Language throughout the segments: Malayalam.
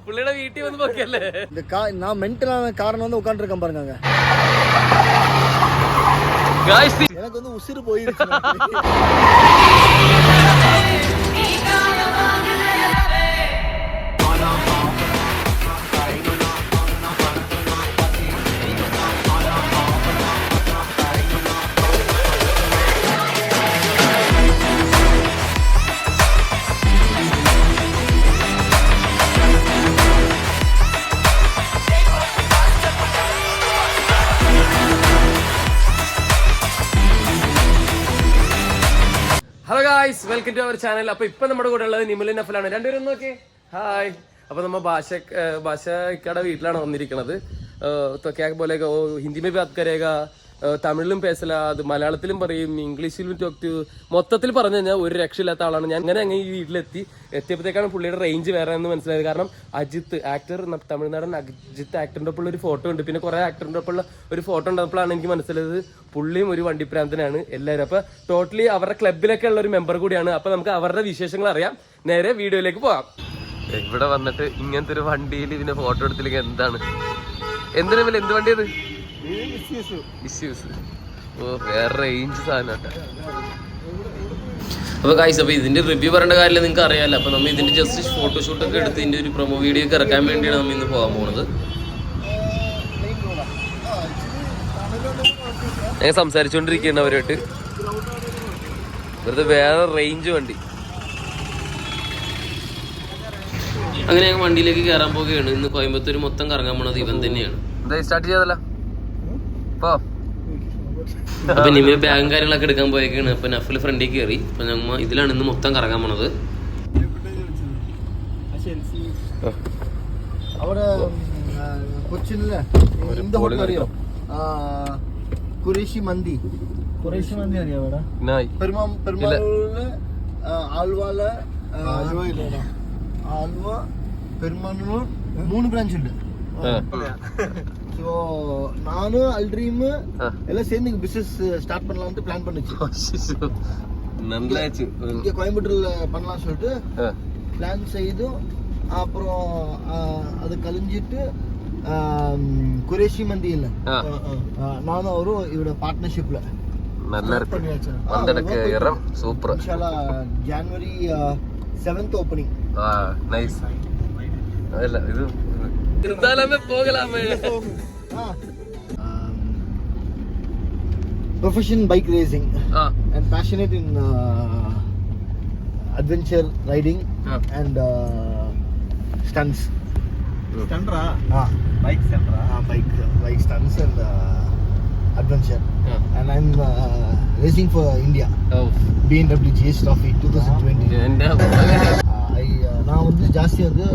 പുള്ളിയുടെ വീട്ടിൽ വന്ന് നോക്കിയല്ലേ நான் மென்டலான காரணம் வந்து உட்காந்துருக்கேன் பாருங்க எனக்கு வந்து உசிறு போயிருச்சு hello guys, welcome to our channel. അപ്പൊ ഇപ്പൊ നമ്മുടെ കൂടെ ഉള്ളത് നിമലിൻ നഫലാണ്. രണ്ടുപേരും നോക്കേ, ഹായ്. അപ്പൊ നമ്മ ഭാഷയുടെ വീട്ടിലാണ് വന്നിരിക്കുന്നത്. ഹിന്ദി മേ ബാത് കരേഗ, തമിഴിലും പേസല, അത് മലയാളത്തിലും പറയും, ഇംഗ്ലീഷിലും ടോക്ക്. മൊത്തത്തിൽ പറഞ്ഞു കഴിഞ്ഞാൽ ഒരു രക്ഷയില്ലാത്ത ആളാണ് ഞാൻ. അങ്ങനെ ഈ എത്തിയപ്പോഴത്തേക്കാണ് പുള്ളിയുടെ റേഞ്ച് വേറെ എന്ന് മനസ്സിലായത്. കാരണം അജിത്ത് ആക്ടർ, തമിഴ്നാടൻ അജിത്ത് ആക്ടറിന്റെ ഒപ്പം ഒരു ഫോട്ടോ ഉണ്ട്, പിന്നെ കുറെ ആക്ടറിന്റെ ഒപ്പം ഒരു ഫോട്ടോ ഉണ്ടപ്പോഴാണ് എനിക്ക് മനസ്സിലായത് പുള്ളിയും ഒരു വണ്ടിപ്രാന്തനാണ് എല്ലാവരും. അപ്പൊ ടോട്ടലി അവരുടെ ക്ലബിലൊക്കെ ഉള്ള ഒരു മെമ്പർ കൂടിയാണ്. അപ്പൊ നമുക്ക് അവരുടെ വിശേഷങ്ങൾ അറിയാം. നേരെ വീഡിയോയിലേക്ക് പോവാം. ഇവിടെ വന്നിട്ട് ഇങ്ങനത്തെ ഒരു വണ്ടിയിൽ ഇതിന്റെ ഫോട്ടോ എടുത്തില്ലെങ്കിൽ എന്താണ്, എന്തിനാ എന്ത് വണ്ടിയത്? ഇഷ്യൂസ്. ഓ, വേറെ റേഞ്ച് സാധനം. അപ്പോൾ ഗൈസ്, അപ്പോൾ ഇതിന്റെ റിവ്യൂ പറയേണ്ട കാര്യമില്ല, നിങ്ങൾക്ക് അറിയാമല്ലോ. അപ്പോൾ നമ്മൾ ഇതിന്റെ ജസ്റ്റ് ഫോട്ടോഷൂട്ടൊക്കെ എടുത്ത് ഇതിന്റെ ഒരു പ്രൊമോ വീഡിയോ ഒക്കെ ഇറക്കാൻ വേണ്ടിയാണ് നമ്മൾ ഇന്ന് പോകാൻ പോകുന്നത്. ഞാൻ സംസാരിച്ചുകൊണ്ടിരിക്കുകയാണ് അവരായിട്ട്, വെറുതെ വേറെ റേഞ്ച് വണ്ടി. അങ്ങനെ ഞങ്ങൾ വണ്ടിയിലേക്ക് കയറാൻ പോവുകയാണ്. ഇന്ന് കോയമ്പത്തൂർ മൊത്തം കറങ്ങാൻ പോണത് ഇവൻ തന്നെയാണ്. എന്താ സ്റ്റാർട്ട് ചെയ്തല്ല? അപ്പൊ നിമ്മ ബാഗും കാര്യങ്ങളൊക്കെ എടുക്കാൻ പോയേക്കാണ്. അപ്പൊ നഫിൽ ഫ്രണ്ടിൽ കയറി. അപ്പൊ ഞമ്മ ഇതിലാണ് ഇന്ന് മൊത്തം കറങ്ങാൻ പോണത്. അവിടെ കൊച്ചിനിലെ കുറേശി മന്തി അറിയാം. അവിടെ ആൽവ പെരുമാനൂർ 3 ബ്രാഞ്ച് ഉണ്ട്. ஸோ நானும் அல்ட்ரீம் எல்லாம் சேர்ந்து இங்கே பிஸ்னஸ் ஸ்டார்ட் பண்ணலாம்னு பிளான் பண்ணிச்சு. இங்கே கோயம்புத்தூர்ல பண்ணலாம்னு சொல்லிட்டு பிளான் செய்து அப்புறம் அது கழிஞ்சிட்டு குரேஷி மந்தி இல்லை, நானும் அவரும் இவரோட பார்ட்னர்ஷிப்ல சூப்பர். ஜனவரி 7th ஓப்பனிங். நைஸ். இது profession bike racing and passionate in adventure riding and stunts. Bike stunts and adventure. And I'm racing for India. BMW GS Trophy 2020. நான் வந்து ஜாஸ்தி வந்து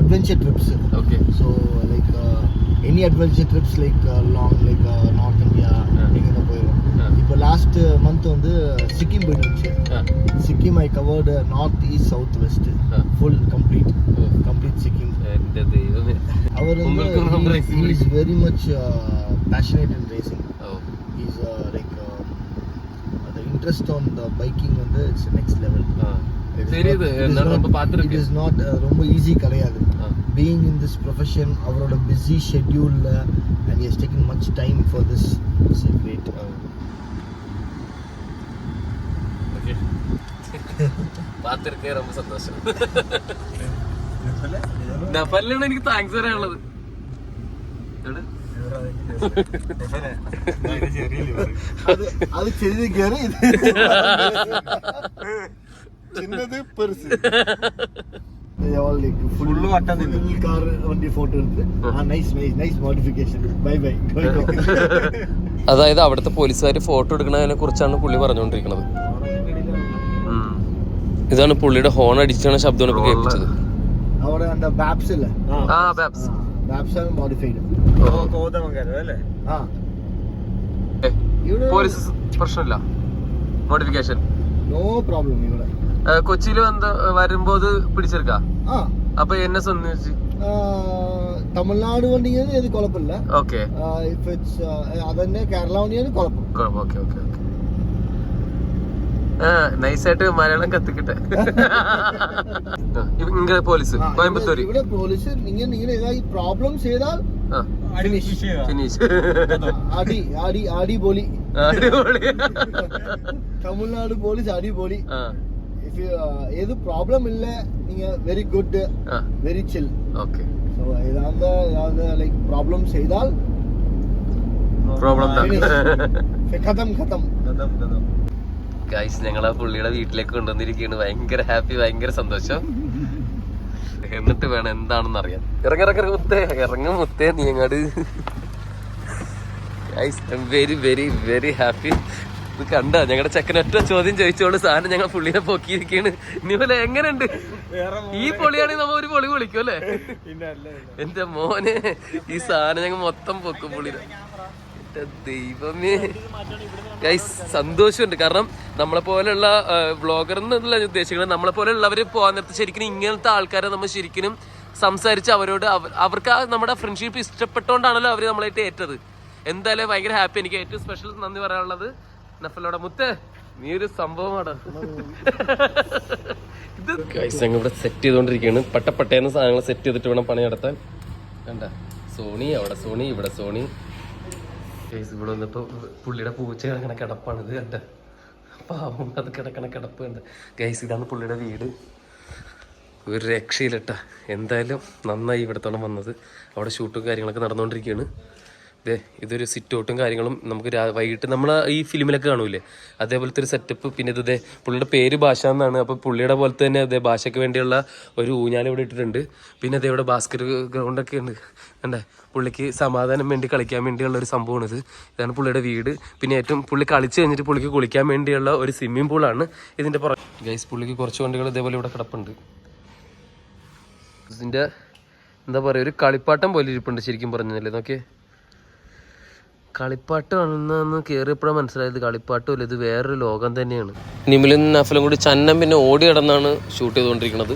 adventure trips. Okay. So like any adventure trips like long like North India எங்க போயிடும். இப்போ லாஸ்ட் மந்த் வந்து சிக்கிம் போயிடுச்சு. Sikkim I covered north east south west full complete Sikkim. அவர் வந்து he is very much passionate in racing. He is like the interest on the biking வந்து it's next level. It is not ரொம்ப ஈஸி கிடையாது. Being in this profession, அவரோட busy schedule and he has taken much time for this. It's a great. Okay. പാത്തിരിക്കേ ரொம்ப സന്തോഷം. നഫലിനാണ് എനിക്ക് താങ്ക്സ് പറയാനുള്ളത്. അത് ചെയ്ത് കയറി ചിന്നത് പെർസ് ഫുള്ള് കാർ വണ്ടി ഫോട്ടോ എടുത്ത് നൈസ് മോഡിഫിക്കേഷൻ ബൈ. അതായത് അവിടുത്തെ പോലീസുകാർ ഫോട്ടോ എടുക്കുന്നതിനെ കുറിച്ചാണ് പുള്ളി പറഞ്ഞുകൊണ്ടിരിക്കുന്നത്. ഇതാണ് പുള്ളിയുടെ ഹോൺ അടിച്ചാണ് ശബ്ദമാണ് ഇപ്പൊ കേൾപ്പിച്ചത്. അവിടെ ബാപ്സ് അല്ലേ? ബാപ്സ് ആണ് മോഡിഫൈഡ്. പോലീസ് പ്രശ്നമില്ല, മോഡിഫിക്കേഷൻ നോ പ്രോബ്ലം. ഇവിടെ കൊച്ചിയിൽ വരുമ്പോ പിടിച്ചെടുക്ക. അപ്പൊ എന്നെ സംബന്ധിച്ച് തമിഴ്നാട് വണ്ടിയാണ് ഇത് കുഴപ്പമില്ല. ഓക്കെ. അതന്നെ കേരള വണ്ടിയാണ് കുഴപ്പം. ഓക്കെ. നൈസായിട്ട് മലയാളം കത്തിക്കട്ടെ. ഇങ്ങനെ പോലീസ് കോയമ്പത്തൂര് ഇവിടെ പോലീസ് നിങ്ങൾ ഏതായി പ്രോബ്ലം ചെയ്താൽ ഫിനിഷ് അടിപൊളി. തമിഴ്നാട് പോലീസ് അടിപൊളി. ഏത് പ്രോബ്ലം ഇല്ല, நீங்க வெரி குட், வெரி சில். ஓகே. சோ ஏதாவது லைக் ப்ராப்ளம் செய்தால் പ്രോബ്ലം ഖതം. ഗൈസ് ഞങ്ങൾ ആ പുള്ളിയുടെ വീട്ടിലേക്ക് കൊണ്ടുവന്നിരിക്കുകയാണ്. ഭയങ്കര ഹാപ്പി, ഭയങ്കര സന്തോഷം. എന്നിട്ട് വേണം എന്താണെന്ന് അറിയാൻ. ഇറങ്ങും മുത്തേ നീ അങ്ങാട്. Guys I am very very very happy. ഇത് കണ്ട ഞങ്ങളുടെ ചെക്കൻ ഒറ്റ ചോദ്യം ചോദിച്ചോളൂ സാധനം ഞങ്ങൾ പുള്ളിനെ പൊക്കിയിരിക്കുകയാണ്. നിമല എങ്ങനെയുണ്ട്? ഈ പൊളിയാണെങ്കിൽ നമ്മ ഒരു പൊളി പൊളിക്കും അല്ലേ? എന്റെ മോനെ ഈ സാധനം ഞങ്ങൾ മൊത്തം പൊക്കും പുള്ളിനെ. ദൈവമേ ഗൈസ് സന്തോഷമുണ്ട്. കാരണം നമ്മളെ പോലെയുള്ള വ്ളോഗർ എന്നല്ല ഞാൻ ഉദ്ദേശിക്കുന്നത്, നമ്മളെ പോലെയുള്ളവര് പോകാൻ നേരത്തെ ശരിക്കും ഇങ്ങനത്തെ ആൾക്കാരെ നമ്മൾ ശരിക്കും സംസാരിച്ച് അവരോട് അവർക്ക് നമ്മുടെ ഫ്രണ്ട്ഷിപ്പ് ഇഷ്ടപ്പെട്ടുകൊണ്ടാണല്ലോ അവര് നമ്മളായിട്ട് ഏറ്റത്. എന്തായാലും ഭയങ്കര ഹാപ്പി. എനിക്ക് ഏറ്റവും സ്പെഷ്യൽ നന്ദി പറയാനുള്ളത് നഫലോടെ. മുത്തേ നീ ഒരു സംഭവമാണ്. ഇത് ഗൈസ് ഞങ്ങൾ ഇവിടെ സെറ്റ് ചെയ്തുകൊണ്ടിരിക്കുകയാണ്. പട്ടേന്ന് സാധനങ്ങൾ സെറ്റ് ചെയ്തിട്ട് വേണം പണി നടത്താൻ. കണ്ട സോണി അവിടെ, സോണി ഇവിടെ, സോണി. ഇവിടെ വന്നിപ്പോ പുള്ളിയുടെ പൂച്ച കിടക്കണ കിടപ്പാണിത്. കണ്ട പാവം അത് കിടക്കണ കിടപ്പ് കണ്ട. ഗൈസ് ഇതാണ് പുള്ളിയുടെ വീട്. ഒരു രക്ഷയിലട്ടാ. എന്തായാലും നന്നായി ഇവിടത്തോളം വന്നത്. അവിടെ ഷൂട്ടും കാര്യങ്ങളൊക്കെ നടന്നുകൊണ്ടിരിക്കുകയാണ്. ഇതൊരു സിറ്റ് ഔട്ടും കാര്യങ്ങളും നമുക്ക് വൈകിട്ട് നമ്മൾ ഈ ഫിലിമിലൊക്കെ കാണൂലേ അതേപോലത്തെ ഒരു സെറ്റപ്പ്. പിന്നെ ഇത് പുള്ളിയുടെ പേര് ഭാഷ എന്നാണ്. അപ്പോൾ പുള്ളിയുടെ പോലത്തെ തന്നെ അതേ ഭാഷയ്ക്ക് വേണ്ടിയുള്ള ഒരു ഊഞ്ഞാൽ ഇവിടെ ഇട്ടിട്ടുണ്ട്. പിന്നെ അതേ ഇവിടെ ബാസ്കറ്റ് ഗ്രൗണ്ടൊക്കെ ഉണ്ട്. കണ്ടേ പുള്ളിക്ക് സമാധാനം വേണ്ടി കളിക്കാൻ വേണ്ടിയുള്ള ഒരു സംഭവമാണിത്. ഇതാണ് പുള്ളിയുടെ വീട്. പിന്നെ ഏറ്റവും പുള്ളി കളിച്ച് കഴിഞ്ഞിട്ട് പുള്ളിക്ക് കുളിക്കാൻ വേണ്ടിയുള്ള ഒരു സ്വിമ്മിംഗ് പൂളാണ് ഇതിൻ്റെ പുറകെ. ഗൈസ് പുള്ളിക്ക് കുറച്ച് വണ്ടികൾ ഇതേപോലെ ഇവിടെ കിടപ്പുണ്ട്. ഇതിൻ്റെ എന്താ പറയുക ഒരു കളിപ്പാട്ടം പോലെ ഇരിപ്പുണ്ട് ശരിക്കും പറഞ്ഞല്ലേ. നോക്കിയേ കളിപ്പാട്ടാണെന്ന് കയറിയപ്പോഴാണ് മനസ്സിലായത് കളിപ്പാട്ടുമല്ല, ഇത് വേറൊരു ലോകം തന്നെയാണ്. നിമിലും നഫലും കൂടി ചന്നം പിന്നെ ഓടി കിടന്നാണ് ഷൂട്ട് ചെയ്തുകൊണ്ടിരിക്കുന്നത്.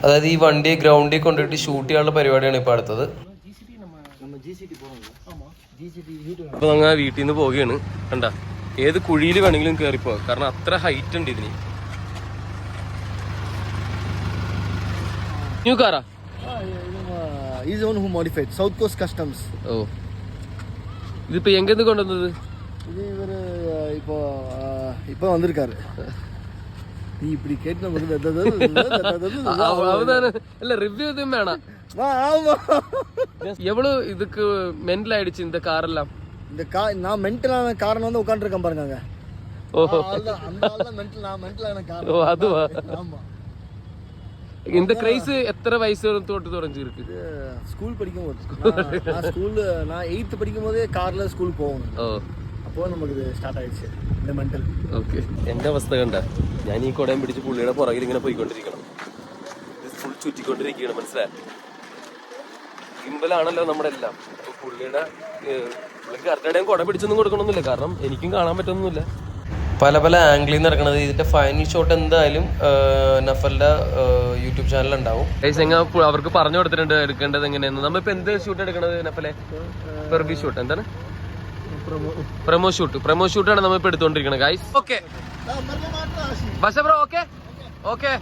അതായത് ഈ വണ്ടി ഗ്രൗണ്ടിൽ കൊണ്ടുപോയിട്ട് ഷൂട്ട് ചെയ്യാനുള്ള പരിപാടിയാണ് ഇപ്പോൾ അടുത്തത്. അപ്പൊ ഞങ്ങൾ വീട്ടിൽ നിന്ന് പോവുകയാണ്. കണ്ട ഏത് കുഴിയിൽ വേണമെങ്കിലും കയറിപ്പോവാം, കാരണം അത്ര ഹൈറ്റ് ഉണ്ട് ഇതിന്. ന്യൂ കാറാ? His own who modified South Coast Customs. ഓ ഇതിപ്പോ എങ്ങനെ കൊണ്ടുവന്നത്? இது இவர் இப்போ வந்திருக்காரு. நீ இப்படி கேட்டு நமக்கு இல்ல ரிவ்யூ எதுவும் வேணாம். ஆமா எவ்வளவு இதுக்கு மென்டல் ஆயிடுச்சு இந்த கார் எல்லாம்? இந்த நான் மென்டலான காரணம் வந்து உட்கார்ந்துருக்கேன் பாருங்க. ஓஹோ அந்த ஆள் தான் மென்டல், நான் மென்டலான காரணம். ஓ அதுவா? ஆமா. இந்த கிரைஸ் எத்தனை வயசு தொட்டு தொடங்கிருக்கு? ஸ்கூல் படிக்கும் போது நான் 8th படிக்கும் போதே கார்ல ஸ்கூல் போகணும். ഓ അപ്പോൾ നമുക്ക് ഇത് സ്റ്റാർട്ട് ആയിடுச்சு இந்த மென்டல். ഓക്കെ എന്റെ അവസ്ഥ കണ്ട ഞാൻ ഈ കുടയും പിടിച്ച് പുള്ളിയുടെ പുറകിൽ ഇങ്ങനെ പോയിക്കൊണ്ടിരിക്കണം. ഫുൾ ചുറ്റിക്കൊണ്ടിരിക്കുകയാണ് മനസ്സിലായി. സിമ്പിളാണല്ലോ നമ്മുടെ എല്ലാം. അപ്പൊ പുള്ളിക്ക് കറക്റ്റായിട്ട് കുട പിടിച്ചൊന്നും കൊടുക്കണമെന്നില്ല, കാരണം എനിക്കും കാണാൻ പറ്റൊന്നുമില്ല. പല പല ആംഗിളിൽ നിന്ന് നടക്കണത്. ഇതിന്റെ ഫൈനൽ ഷോട്ട് എന്തായാലും നഫലിന്റെ യൂട്യൂബ് ചാനൽ ഉണ്ടാവും. അവർക്ക് പറഞ്ഞു കൊടുത്തിട്ടുണ്ട് എടുക്കേണ്ടത് എങ്ങനെയാന്ന്. നമ്മളിപ്പോ എന്ത് ഷൂട്ട് എടുക്കണത് നഫലെ? പെർവി ഷൂട്ട് എന്താണ്? പ്രമോ ഷൂട്ടാണ് നമ്മളിപ്പോ എടുത്തോണ്ടിരിക്കണത് ഗൈസ്. ഓക്കെ ബസ് ബ്രോ. ഓക്കെ ഓക്കെ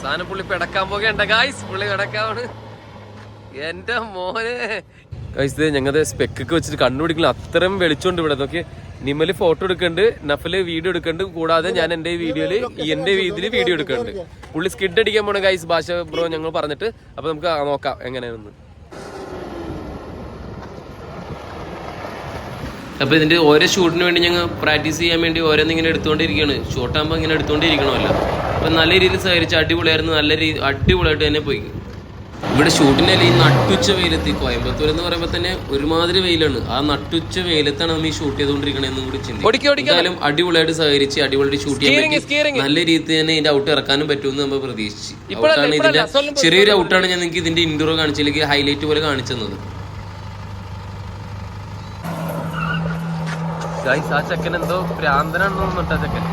സാധനം പുള്ളി പിടക്കാൻ പോകേണ്ട ഗൈസ്. പുള്ളി പിടക്കാവാണ് എന്റെ മോനെ ഗൈസ്. ഞങ്ങളുടെ സ്പെക്കൊക്കെ വെച്ചിട്ട് കണ്ണുപിടിക്കില്ല, അത്രയും വെളിച്ചോണ്ട് ഇവിടെ. നോക്കി നിമല് ഫോട്ടോ എടുക്കുന്നുണ്ട്, നഫല് വീഡിയോ എടുക്കുന്നുണ്ട്, കൂടാതെ ഞാൻ എന്റെ വീഡിയോയില് വീഡിയോ എടുക്കുന്നുണ്ട്. പുള്ളി സ്കിഡ് അടിക്കാൻ പോണ ഗൈസ് ഭാഷ ബ്രോ ഞങ്ങൾ പറഞ്ഞിട്ട്. അപ്പൊ നമുക്ക് നോക്കാം എങ്ങനെയാണെന്ന്. അപ്പൊ ഇതിന്റെ ഓരോ ഷൂട്ടിന് വേണ്ടി ഞങ്ങൾ പ്രാക്ടീസ് ചെയ്യാൻ വേണ്ടി ഓരോന്ന് ഇങ്ങനെ എടുത്തുകൊണ്ടിരിക്കുകയാണ്. ഷോട്ടാകുമ്പോൾ ഇങ്ങനെ എടുത്തുകൊണ്ടിരിക്കണമല്ലോ. അപ്പൊ നല്ല രീതിയിൽ സഹകരിച്ച് അടിപൊളിയായിരുന്നു. അടിപൊളിയായിട്ട് തന്നെ പോയി. ഇവിടെ ഷൂട്ടിനല്ല ഈ നട്ടുച്ച വെയിലെത്തി. കോയമ്പത്തൂർ എന്ന് പറയുമ്പോൾ തന്നെ ഒരുമാതിരി വെയിലാണ്. ആ നട്ടുച്ച വെയിലത്താണ് നമ്മൾ ഈ ഷൂട്ട് ചെയ്തുകൊണ്ടിരിക്കണെന്നും കൂടി ചിന്തിക്കും. അടിപൊളിയായിട്ട് സഹകരിച്ച് അടിപൊളിയായിട്ട് ഷൂട്ട് ചെയ്യാൻ പറ്റി. നല്ല രീതിയിൽ തന്നെ ഇതിന്റെ ഔട്ട് ഇറക്കാനും പറ്റുമെന്ന് നമ്മൾ പ്രതീക്ഷിച്ചു. ഔട്ടാണ് ഇതിന്റെ ചെറിയൊരു ഔട്ടാണ് ഞാൻ നിങ്ങൾക്ക് ഇതിന്റെ ഇൻട്രോ കാണിച്ചില്ലെങ്കിൽ ഹൈലൈറ്റ് പോലെ കാണിച്ചത്. ആ ചെക്കൻ എന്തോ ഭ്രാന്തനാണെന്ന് തോന്നുന്നുണ്ട്. ആ ചെക്കൻ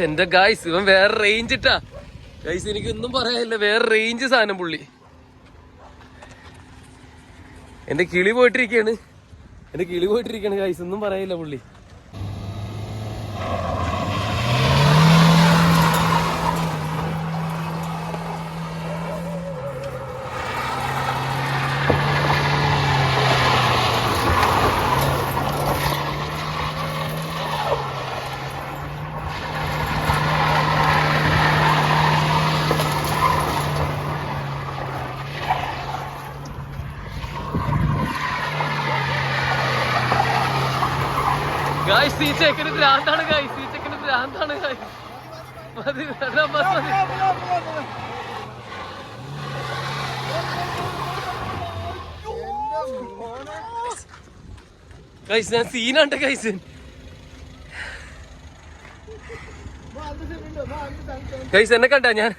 എന്റെ ഗായ്സ് ഇവൻ വേറെ റേഞ്ച് ഇട്ടാ ഗൈസ്, എനിക്കൊന്നും പറയാനില്ല, വേറെ റേഞ്ച് സാധനം പുള്ളി. എന്റെ കിളി പോയിട്ടിരിക്കാണ് ഗൈസ്, ഒന്നും പറയില്ല പുള്ളി. ഗൈസ് ഈ ചെക്കന് ഭ്രാന്താണ് ഗൈസ്, മതി ബസ് മതി. ഗൈസ് ഞാൻ സീനാണ്ട് ഗൈസ്. ഗൈസ് എന്നെ കണ്ട ഞാൻ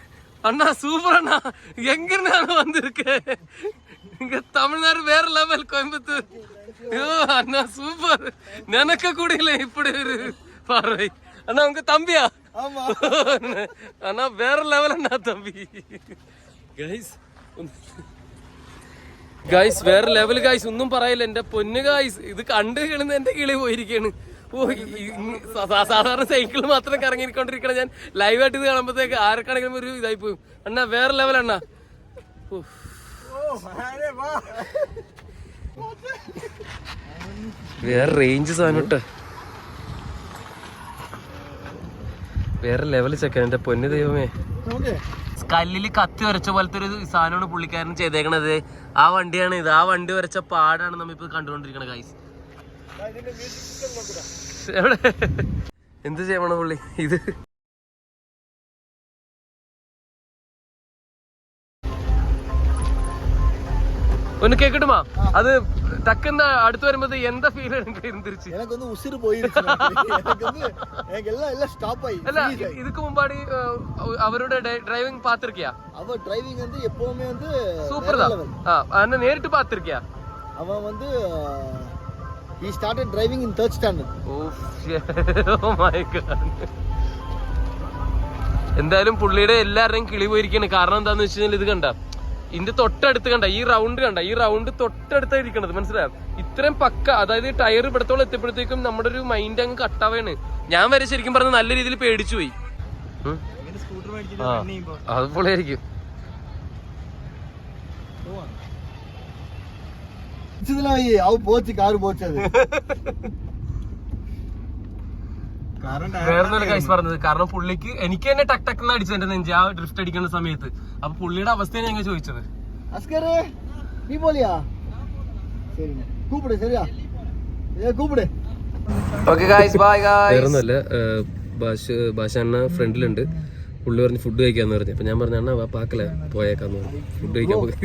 അണ്ണാ സൂപ്പർ അണ്ണാ, എങ്ങനെയാണ് വന്നിരിക്കേ തമിഴ്നാട് വേറെ ലെവൽ കോയമ്പത്തൂർ. அண்ணா சூப்பர், நினைக்க கூட இல்ல இப்படி ஒரு பார்வை. அண்ணா உங்க தம்பியா? அண்ணா வேற லெவல் அண்ணா தம்பி. ഗൈസ് വേറെ ലെവൽ ഗൈസ്, ഒന്നും പറയില്ല എന്റെ പൊന്നു ഗൈസ്. ഇത് കണ്ടു കിടന്ന് എന്റെ കിളി പോയിരിക്കാണ്. സാധാരണ സൈക്കിൾ മാത്രം കറങ്ങിക്കൊണ്ടിരിക്കണം ഞാൻ, ലൈവായിട്ട് ഇത് കാണുമ്പോഴത്തേക്ക് ആർക്കാണെങ്കിലും ഒരു ഇതായി പോയി. അണ്ണാ വേറെ ലെവൽ അണ്ണാ. വേറെ റേഞ്ച് സാധനം ഇട്ട വേറെ ലെവല് ചെക്കൻ എന്റെ പൊന്നു ദൈവമേ. കല്ലില് കത്തി വരച്ച പോലത്തെ ഒരു സാധനമാണ് പുള്ളിക്കാരൻ ചെയ്തേക്കണത്. ആ വണ്ടിയാണ് ഇത്, ആ വണ്ടി വരച്ച പാടാണ് നമ്മിപ്പോ കണ്ടുകൊണ്ടിരിക്കണത് ഗൈസ്. എവിടെ എന്ത് ചെയ്യണം പുള്ളി ഇത്? ഒന്ന് കേക്കട്ടുമാ, അത് ടക്കുന്ന അടുത്ത് വരുമ്പോ എന്താ ഫീൽ തിരിച്ച്? അല്ല இதுக்கு முன்னாடி அவரோட டிரைவிங் பாத்திருக்கியா? அவ டிரைவிங் வந்து எப்பவுமே வந்து சூப்பர் தான். அண்ணா நேரிட்டு பாத்திருக்கியா? அவன் வந்து he started driving in 3rd standard. Oh my god. എന്തായാലും പുള്ളിയുടെ എല്ലാവരുടെയും കിളി പോയിരിക്കാണ്. കാരണം എന്താന്ന് വെച്ച് കഴിഞ്ഞാൽ ഇത് കണ്ട, ഇതിന്റെ തൊട്ടടുത്ത് കണ്ട ഈ റൗണ്ട് തൊട്ടടുത്ത് ഇരിക്കണത്, മനസ്സിലായോ? ഇത്രയും പക്ക, അതായത് ടയർ ഇവിടത്തോളം എത്തിയപ്പോഴത്തേക്കും നമ്മുടെ ഒരു മൈൻഡ് അങ്ങ് കട്ടാവാണ്. ഞാൻ വരെ ശരിക്കും പറഞ്ഞ നല്ല രീതിയിൽ പേടിച്ചു പോയി. അത് പൊളിയായിരിക്കും. വേറൊന്നല്ല ഗൈസ് പറഞ്ഞത്, കാരണം പുള്ളിക്ക് എനിക്ക് തന്നെ ടക്ക് ടക്ക് അടിച്ചു എന്റെ നെഞ്ച് ആ ഡ്രിഫ്റ്റ് അടിക്കുന്ന സമയത്ത്. അപ്പൊ പുള്ളിയുടെ അവസ്ഥയാണ് ഞങ്ങൾ ചോദിച്ചത്. വേറൊന്നുമല്ല, ഭാഷ അണ്ണ ഫ്രണ്ടിലുണ്ട്. പുള്ളി പറഞ്ഞ് ഫുഡ് കഴിക്കാന്ന് പറഞ്ഞു. അപ്പൊ ഞാൻ പറഞ്ഞ അണ്ണ പാക്കല പോയേക്കാന്ന് പറഞ്ഞു. ഫുഡ് കഴിക്കാൻ പോയി.